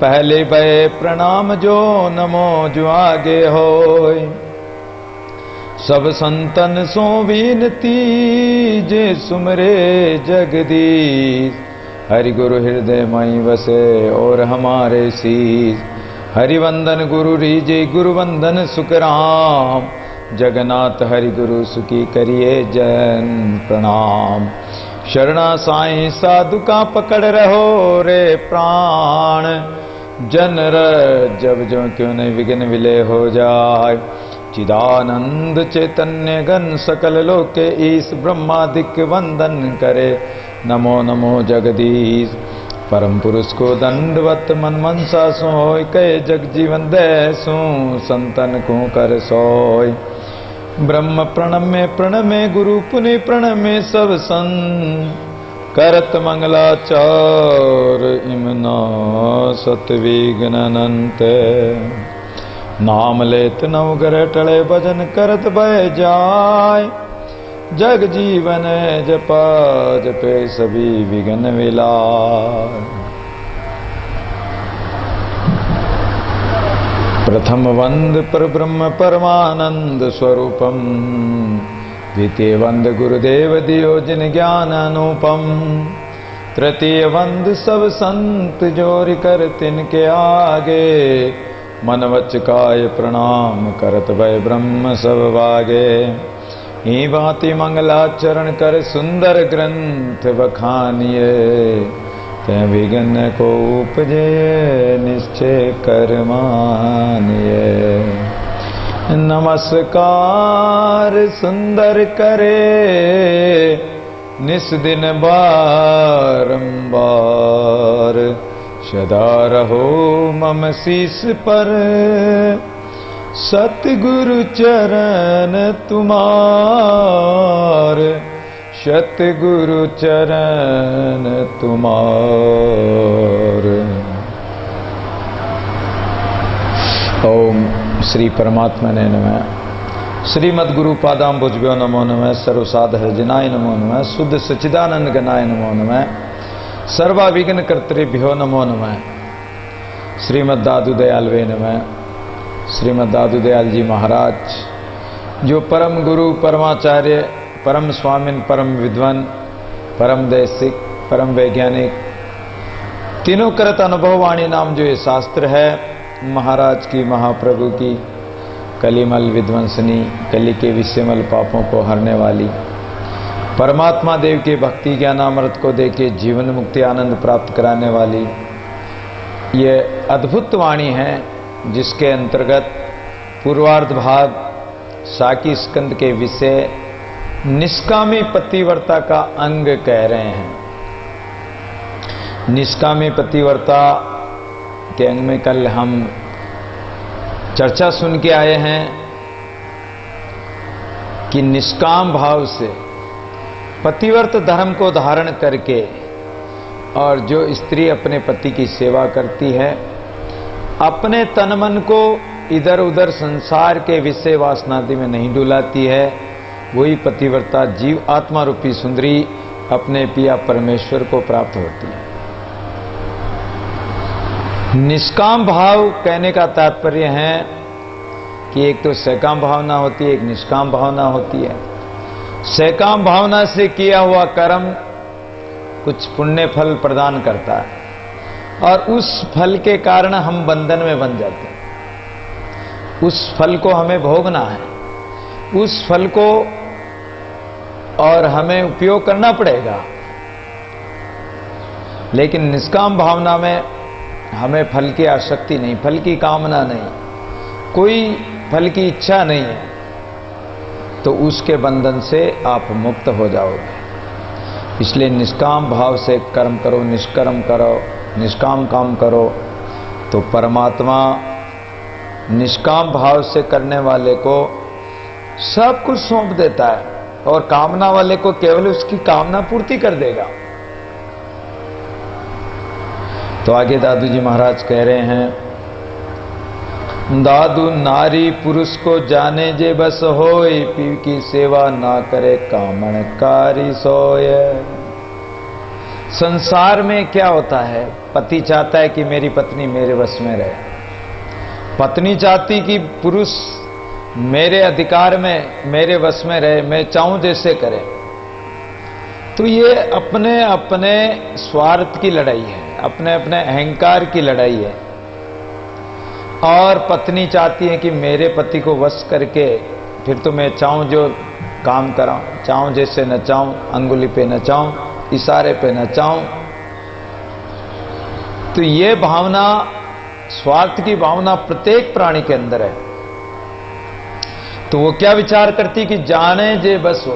पहले भय प्रणाम जो नमो जो आगे होय। सब संतन सो विनती जे सुमरे जगदीश। हरि गुरु हृदय मई बसे और हमारे शीश। हरिवंदन गुरु रीजे गुरु वंदन सुखराम। जगन्नाथ हरि गुरु सुखी करिए जन प्रणाम। शरणा साईं साधु का पकड़ रहो रे प्राण। जनर जब जो क्यों नहीं विघ्न विलय हो जाए। चिदानंद चैतन्य घन सकल लोके ईश ब्रह्मादिक वंदन करे। नमो नमो जगदीश। परम पुरुष को दंडवत मन मनसा सोय। कहे जग जीवन दैसू संतन को कर सोय। ब्रह्म प्रणमे गुरु पुनि प्रणमे सब सन। करत मंगलाचार इमना सतविघ्न अनंत। नाम लेत नवग्रह टले भजन करत भय जाय। जग जीवन जपा जपे सभी विघ्न विलाय। प्रथम वंद पर ब्रह्म परमानंद स्वरूपम। द्वितीय वंद गुरुदेव दियो जिन ज्ञान अनुपम। तृतीय वंद सब संत जोरि कर तिनके आगे। मन वच काय प्रणाम करत भय ब्रह्म सब वागे। ही भांति मंगलाचरण कर सुंदर ग्रंथ बखानिए। ते विघ्न को उपजे निश्चय कर मानिए। नमस्कार सुंदर करे निस दिन बारंबार। सदा रहो मम शीस पर सतगुरु चरण तुमार। सतगुरु चरण तुमार। ओम श्री परमात्मा ने नमः। श्रीमद गुरु पादाम्बुजभ्यो नमो नमः। सर्वसाध हृजनाय नमो नमः। शुद्ध सच्चिदानंद गणाय नमो नमः। सर्वाविघ्न कर्तृभ्यो नमो नमः। श्रीमद दादू दयाल वे नमः। श्रीमद दादू दयाल जी महाराज जो परम गुरु परमाचार्य परम स्वामिन परम विद्वान परम दैसिक परम वैज्ञानिक तीनों करत अनुभव वाणी नाम जो ये शास्त्र है महाराज की महाप्रभु की कलिमल विध्वंसनी कली के विषयमल पापों को हरने वाली परमात्मा देव के भक्ति ज्ञानामृत को देके जीवन मुक्ति आनंद प्राप्त कराने वाली ये अद्भुत वाणी है जिसके अंतर्गत पूर्वार्ध भाग साकी स्कंद के विषय निष्कामी पतिव्रता का अंग कह रहे हैं। निष्कामी पतिव्रता के अंग में कल हम चर्चा सुन के आए हैं कि निष्काम भाव से पतिव्रत धर्म को धारण करके और जो स्त्री अपने पति की सेवा करती है अपने तन मन को इधर उधर संसार के विषय वासनादि में नहीं डुलाती है वही पतिव्रता जीव आत्मा रूपी सुंदरी अपने पिया परमेश्वर को प्राप्त होती है। निष्काम भाव कहने का तात्पर्य है कि एक तो सकाम भावना होती है एक निष्काम भावना होती है। सकाम भावना से किया हुआ कर्म कुछ पुण्य फल प्रदान करता है और उस फल के कारण हम बंधन में बन जाते हैं। उस फल को हमें भोगना है उस फल को और हमें उपयोग करना पड़ेगा। लेकिन निष्काम भावना में हमें फल की आसक्ति नहीं फल की कामना नहीं कोई फल की इच्छा नहीं है तो उसके बंधन से आप मुक्त हो जाओगे। इसलिए निष्काम भाव से कर्म करो निष्कर्म करो निष्काम काम करो तो परमात्मा निष्काम भाव से करने वाले को सब कुछ सौंप देता है और कामना वाले को केवल उसकी कामना पूर्ति कर देगा। तो आगे दादू जी महाराज कह रहे हैं दादू नारी पुरुष को जाने जे बस होय पीव की सेवा ना करे कामणकारी सोय। संसार में क्या होता है पति चाहता है कि मेरी पत्नी मेरे वश में रहे, पत्नी चाहती कि पुरुष मेरे अधिकार में, मेरे वश में रहे, मैं चाहूं जैसे करे। तो ये अपने अपने स्वार्थ की लड़ाई है, अपने अपने अहंकार की लड़ाई है। और पत्नी चाहती है कि मेरे पति को वश करके फिर तो मैं चाहूं जो काम कराऊं, चाहूं जैसे नचाऊं, अंगुली पे नचाऊं, इशारे पे नचाऊं। तो ये भावना, स्वार्थ की भावना प्रत्येक प्राणी के अंदर है। तो वो क्या विचार करती कि जाने जे बस हो,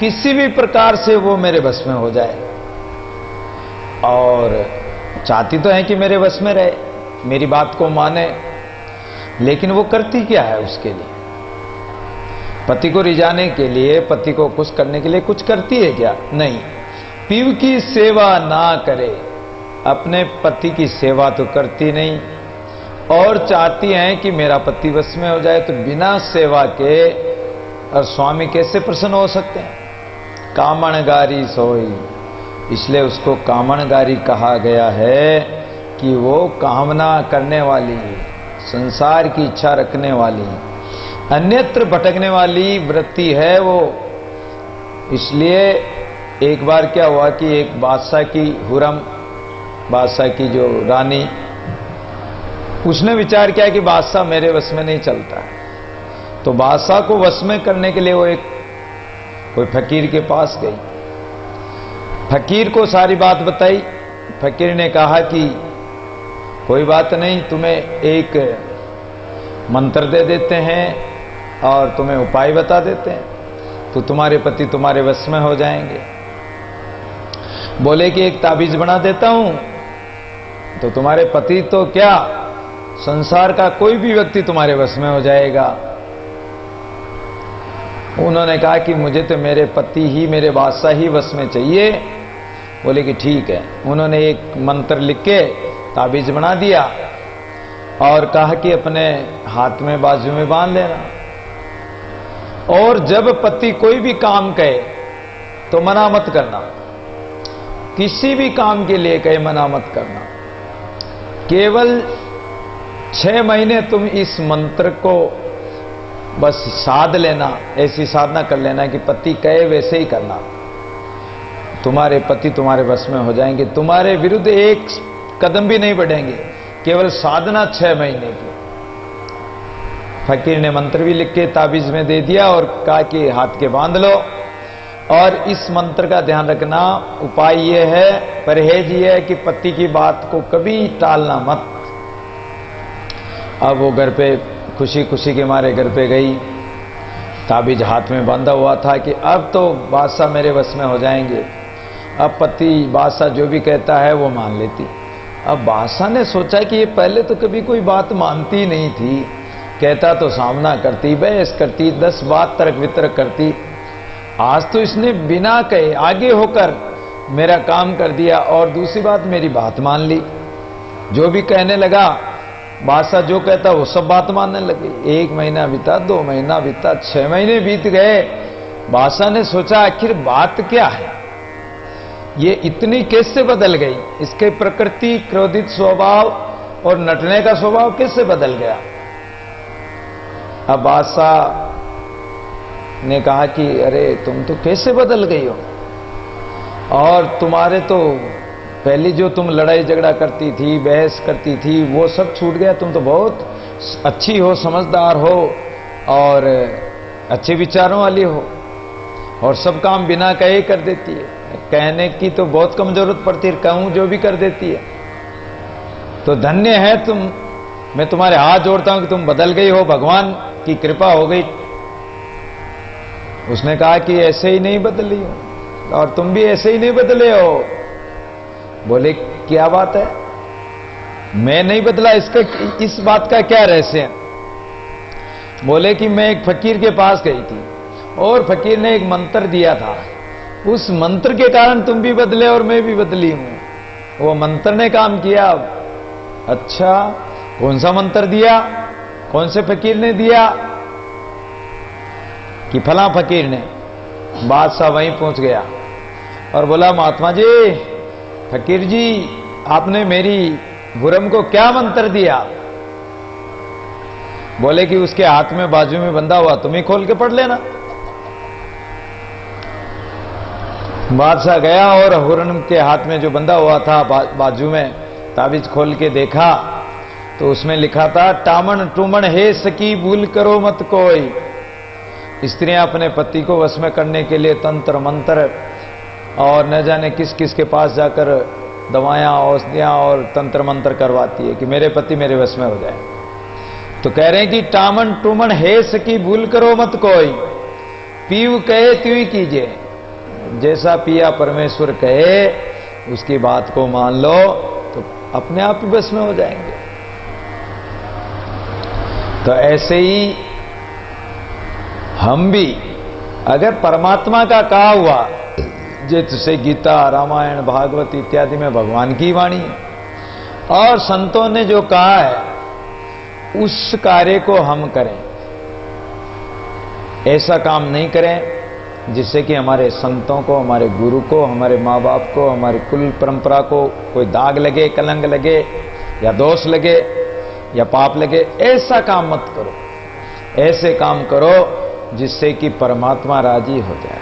किसी भी प्रकार से वो मेरे बस में हो जाए। और चाहती तो है कि मेरे बस में रहे, मेरी बात को माने, लेकिन वो करती क्या है उसके लिए? पति को रिझाने के लिए, पति को खुश करने के लिए कुछ करती है क्या? नहीं। पीव की सेवा ना करे, अपने पति की सेवा तो करती नहीं, और चाहती हैं कि मेरा पति वश में हो जाए। तो बिना सेवा के और स्वामी कैसे प्रसन्न हो सकते हैं? कामणगारी सोई, इसलिए उसको कामणगारी कहा गया है कि वो कामना करने वाली, संसार की इच्छा रखने वाली, अन्यत्र भटकने वाली वृत्ति है वो। इसलिए एक बार क्या हुआ कि एक बादशाह की, हुरम बादशाह की जो रानी, उसने विचार किया कि बादशाह मेरे वश में नहीं चलता है। तो बादशाह को वश में करने के लिए वो एक कोई फकीर के पास गई, फकीर को सारी बात बताई। फकीर ने कहा कि कोई बात नहीं, तुम्हें एक मंत्र दे देते हैं और तुम्हें उपाय बता देते हैं, तो तुम्हारे पति तुम्हारे वश में हो जाएंगे। बोले कि एक ताबीज बना देता हूं तो तुम्हारे पति तो क्या, संसार का कोई भी व्यक्ति तुम्हारे वश में हो जाएगा। उन्होंने कहा कि मुझे तो मेरे पति ही, मेरे बादशाह ही वश में चाहिए। बोले कि ठीक है। उन्होंने एक मंत्र लिख के ताबीज बना दिया और कहा कि अपने हाथ में, बाजू में बांध लेना, और जब पति कोई भी काम कहे तो मना मत करना, किसी भी काम के लिए कहे मना मत करना। केवल 6 महीने तुम इस मंत्र को बस साध लेना, ऐसी साधना कर लेना कि पति कहे वैसे ही करना, तुम्हारे पति तुम्हारे बस में हो जाएंगे, तुम्हारे विरुद्ध एक कदम भी नहीं बढ़ेंगे। केवल साधना 6 महीने की। फकीर ने मंत्र भी लिख के ताबीज में दे दिया और कहा कि हाथ के बांध लो, और इस मंत्र का ध्यान रखना, उपाय ये है, परहेज ये है कि पति की बात को कभी टालना मत। अब वो घर पे खुशी खुशी के मारे घर पे गई, ताबीज हाथ में बांधा हुआ था कि अब तो बादशाह मेरे वश में हो जाएंगे। अब पति, बादशाह जो भी कहता है वो मान लेती। अब बादशाह ने सोचा कि ये पहले तो कभी कोई बात मानती नहीं थी, कहता तो सामना करती, बहस करती, 10 बात तर्क वितर्क करती। आज तो इसने बिना कहे आगे होकर मेरा काम कर दिया, और दूसरी बात मेरी बात मान ली। जो भी कहने लगा, बादशाह जो कहता वो सब बात मानने लगे। 1 महीना बीता, 2 महीना बीता, 6 महीने बीत गए। बादशाह ने सोचा आखिर बात क्या है, ये इतनी कैसे बदल गई, इसके प्रकृति, क्रोधित स्वभाव और नटने का स्वभाव कैसे बदल गया। अब बादशाह ने कहा कि अरे तुम तो कैसे बदल गई हो, और तुम्हारे तो पहली जो तुम लड़ाई झगड़ा करती थी, बहस करती थी, वो सब छूट गया। तुम तो बहुत अच्छी हो, समझदार हो और अच्छे विचारों वाली हो, और सब काम बिना कहे कर देती है। कहने की तो बहुत कम जरूरत पड़ती है, कहूं जो भी कर देती है। तो धन्य है तुम, मैं तुम्हारे हाथ जोड़ता हूं कि तुम बदल गई हो, भगवान की कृपा हो गई। उसने कहा कि ऐसे ही नहीं बदली हो, और तुम भी ऐसे ही नहीं बदले हो। बोले क्या बात है, मैं नहीं बदला, इसका, इस बात का क्या रहस्य है? बोले कि मैं एक फकीर के पास गई थी और फकीर ने एक मंत्र दिया था, उस मंत्र के कारण तुम भी बदले और मैं भी बदली हूं। वो मंत्र ने काम किया। अच्छा, कौन सा मंत्र दिया, कौन से फकीर ने दिया? कि फला फकीर ने। बादशाह वहीं पहुंच गया और बोला महात्मा जी, फकीर जी आपने मेरी गुरम को क्या मंत्र दिया? बोले कि उसके हाथ में बाजू में बंधा हुआ, तुम ही खोल के पढ़ लेना। बादशाह गया और हुरम के हाथ में जो बंधा हुआ था बाजू में, ताबीज खोल के देखा तो उसमें लिखा था, टामन टूमन हे सकी भूल करो मत कोई। स्त्रियां अपने पति को वश में करने के लिए तंत्र मंत्र और न जाने किस किस के पास जाकर दवाएं औषधियां और तंत्र मंत्र करवाती है कि मेरे पति मेरे वश में हो जाए। तो कह रहे हैं कि टामन टूमन हे सकी भूल करो मत कोई, पीव कहे त्यों कीजिए। जैसा पिया परमेश्वर कहे उसकी बात को मान लो तो अपने आप ही बस में हो जाएंगे। तो ऐसे ही हम भी अगर परमात्मा का कहा हुआ, जैसे गीता रामायण भागवत इत्यादि में भगवान की वाणी है और संतों ने जो कहा है उस कार्य को हम करें। ऐसा काम नहीं करें जिससे कि हमारे संतों को, हमारे गुरु को, हमारे माँ बाप को, हमारी कुल परंपरा को कोई दाग लगे, कलंक लगे या दोष लगे या पाप लगे। ऐसा काम मत करो। ऐसे काम करो जिससे कि परमात्मा राजी हो जाए।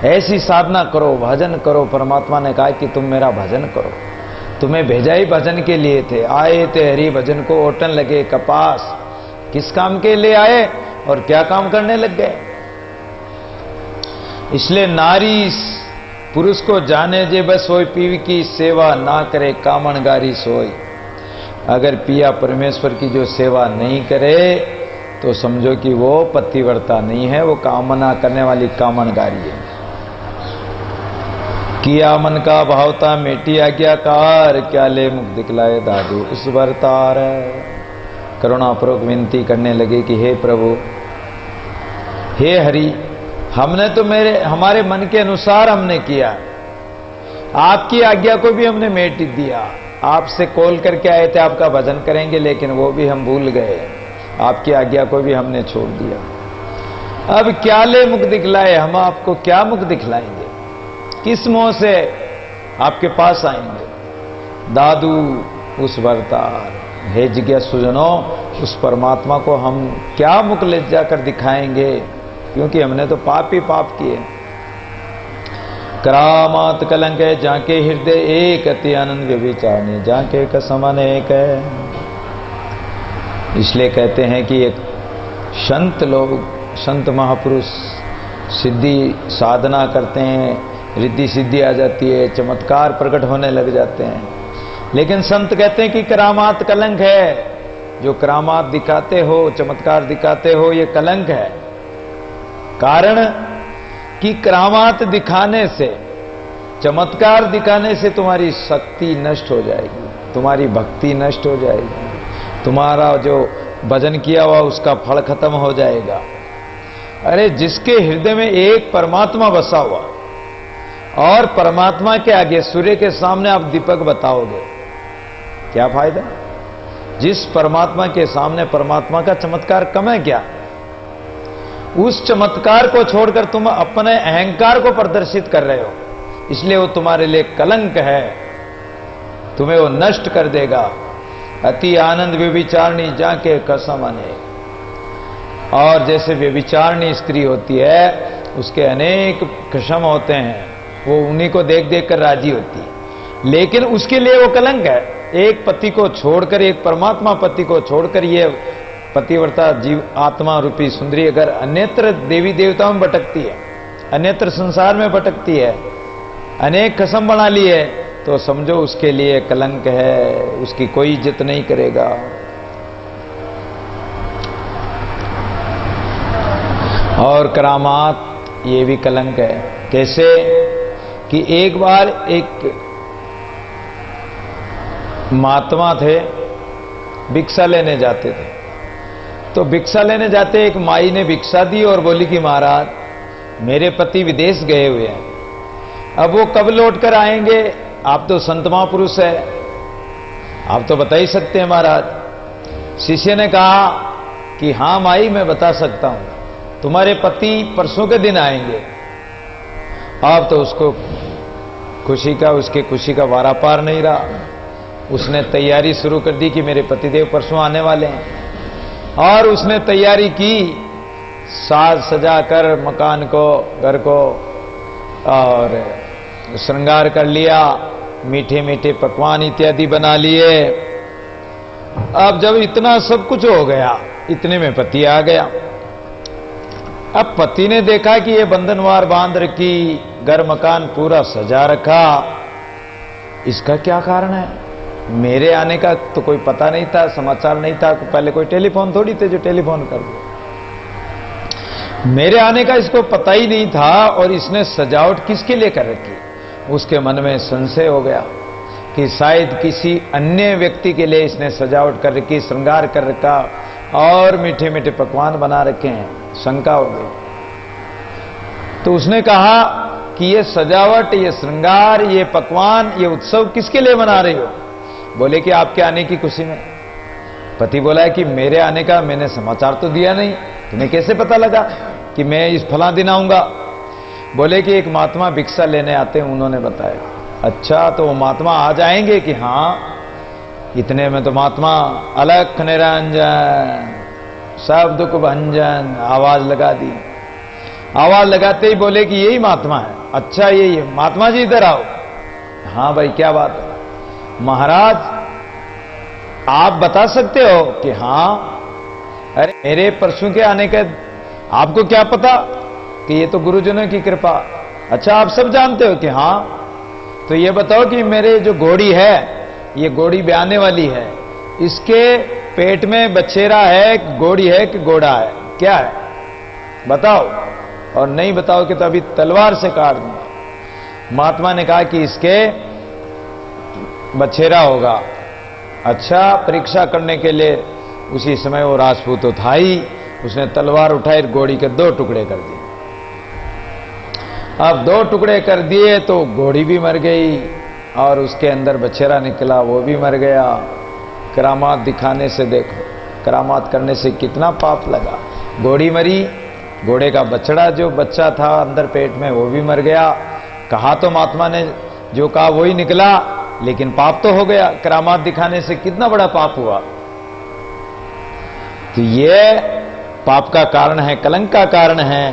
ऐसी साधना करो, भजन करो। परमात्मा ने कहा कि तुम मेरा भजन करो। तुम्हें भेजा ही भजन के लिए थे। आए थे हरि भजन को ओटन लगे कपास। किस काम के लिए आए और क्या काम करने लग गए? इसलिए नारी पुरुष को जाने जे बस होय, पीव की सेवा ना करे कामन गारी सोई। अगर पिया परमेश्वर की जो सेवा नहीं करे तो समझो कि वो पतिव्रता नहीं है, वो कामना करने वाली कामनगारी है। किया मन का भावता मेटी आज्ञाकार, क्या ले मुख दिखलाए दादू उस बरतार। करुणापूर्वक विनती करने लगे कि हे प्रभु, हे हरि, हमने तो हमारे मन के अनुसार हमने किया, आपकी आज्ञा को भी हमने मेट दिया। आपसे कॉल करके आए थे आपका भजन करेंगे, लेकिन वो भी हम भूल गए। आपकी आज्ञा को भी हमने छोड़ दिया। अब क्या ले मुख दिखलाए, हम आपको क्या मुख दिखलाएंगे? किस मुंह से आपके पास आएंगे? दादू उस अवतार, हे जिज्ञासुजनों, उस परमात्मा को हम क्या मुख ले जाकर दिखाएंगे? क्योंकि हमने तो पाप ही पाप किए। करामात कलंक है जाके हृदय एक, अति आनंद व्यभिचारणी जाके कसम अनेक है। इसलिए कहते हैं कि एक संत लोग, संत महापुरुष सिद्धि साधना करते हैं, रिद्धि सिद्धि आ जाती है, चमत्कार प्रकट होने लग जाते हैं। लेकिन संत कहते हैं कि करामात कलंक है। जो करामात दिखाते हो, चमत्कार दिखाते हो, ये कलंक है। कारण कि करामात दिखाने से, चमत्कार दिखाने से तुम्हारी शक्ति नष्ट हो जाएगी, तुम्हारी भक्ति नष्ट हो जाएगी, तुम्हारा जो भजन किया हुआ उसका फल खत्म हो जाएगा। अरे जिसके हृदय में एक परमात्मा बसा हुआ, और परमात्मा के आगे सूर्य के सामने आप दीपक बताओगे, क्या फायदा? जिस परमात्मा के सामने परमात्मा का चमत्कार कम है क्या? उस चमत्कार को छोड़कर तुम अपने अहंकार को प्रदर्शित कर रहे हो, इसलिए वो तुम्हारे लिए कलंक है, तुम्हें वो नष्ट कर देगा। अति आनंद व्यभिचारणी जाके कसम अनेक। और जैसे व्यभिचारणी स्त्री होती है, उसके अनेक कसम होते हैं, वो उन्हीं को देख देख कर राजी होती है, लेकिन उसके लिए वो कलंक है। एक पति को छोड़कर, एक परमात्मा पति को छोड़कर, ये पतिव्रता जीव आत्मा रूपी सुंदरी अगर अन्यत्र देवी देवताओं में भटकती है, अन्यत्र संसार में भटकती है, अनेक कसम बना ली है, तो समझो उसके लिए कलंक है, उसकी कोई इज्जत नहीं करेगा। और करामात ये भी कलंक है। कैसे कि एक बार एक महात्मा थे, भिक्षा लेने जाते थे। तो भिक्षा लेने जाते एक माई ने भिक्षा दी और बोली कि महाराज, मेरे पति विदेश गए हुए हैं, अब वो कब लौट कर आएंगे? आप तो संत महापुरुष है, आप तो बता ही सकते हैं महाराज। शिष्य ने कहा कि हाँ माई, मैं बता सकता हूं, तुम्हारे पति परसों के दिन आएंगे। आप तो उसको खुशी का, उसके खुशी का वारा पार नहीं रहा। उसने तैयारी शुरू कर दी कि मेरे पतिदेव परसों आने वाले हैं, और उसने तैयारी की, साज सजा कर मकान को, घर को, और श्रृंगार कर लिया, मीठे मीठे पकवान इत्यादि बना लिए। अब जब इतना सब कुछ हो गया, इतने में पति आ गया। अब पति ने देखा कि ये बंधनवार बांध रखी, घर मकान पूरा सजा रखा, इसका क्या कारण है? मेरे आने का तो कोई पता नहीं था, समाचार नहीं था, पहले कोई टेलीफोन थोड़ी थे जो टेलीफोन कर दो। मेरे आने का इसको पता ही नहीं था, और इसने सजावट किसके लिए कर रखी? उसके मन में संशय हो गया कि शायद किसी अन्य व्यक्ति के लिए इसने सजावट कर रखी, श्रृंगार कर रखा, और मीठे मीठे पकवान बना रखे हैं। शंका हो गई। तो उसने कहा कि ये सजावट, ये श्रृंगार, ये पकवान, ये उत्सव किसके लिए मना रही हो? बोले कि आपके आने की खुशी में। पति बोला है कि मेरे आने का मैंने समाचार तो दिया नहीं, तुम्हें कैसे पता लगा कि मैं इस फला दिन आऊंगा? बोले कि एक महात्मा भिक्षा लेने आते हैं, उन्होंने बताया। अच्छा, तो वो महात्मा आ जाएंगे? कि हाँ। इतने में तो महात्मा अलख निरंजन सब दुख भंजन आवाज लगा दी। आवाज लगाते ही बोले कि यही महात्मा है। अच्छा, यही है महात्मा जी, इधर आओ। हाँ भाई, क्या बात है? महाराज, आप बता सकते हो? कि हाँ। अरे, मेरे परसों के आने के आपको क्या पता? कि ये तो गुरुजनों की कृपा। अच्छा, आप सब जानते हो? कि हाँ। तो ये बताओ कि मेरे जो घोड़ी है, ये घोड़ी ब्याने वाली है, इसके पेट में बछेरा है, घोड़ी है कि घोड़ा है? क्या है बताओ, और नहीं बताओ कि तो अभी तलवार से काट दूंगा। महात्मा ने कहा कि इसके बछेरा होगा। अच्छा, परीक्षा करने के लिए उसी समय वो राजपूत तो था ही, उसने तलवार उठाई, घोड़ी के 2 टुकड़े कर दिए। अब 2 टुकड़े कर दिए तो घोड़ी भी मर गई, और उसके अंदर बछेरा निकला, वो भी मर गया। करामात दिखाने से, देखो करामात करने से कितना पाप लगा। घोड़ी मरी, घोड़े का बछड़ा जो बच्चा था अंदर पेट में, वो भी मर गया। कहा तो महात्मा ने जो कहा वही निकला, लेकिन पाप तो हो गया। करामात दिखाने से कितना बड़ा पाप हुआ। तो ये पाप का कारण है, कलंक का कारण है।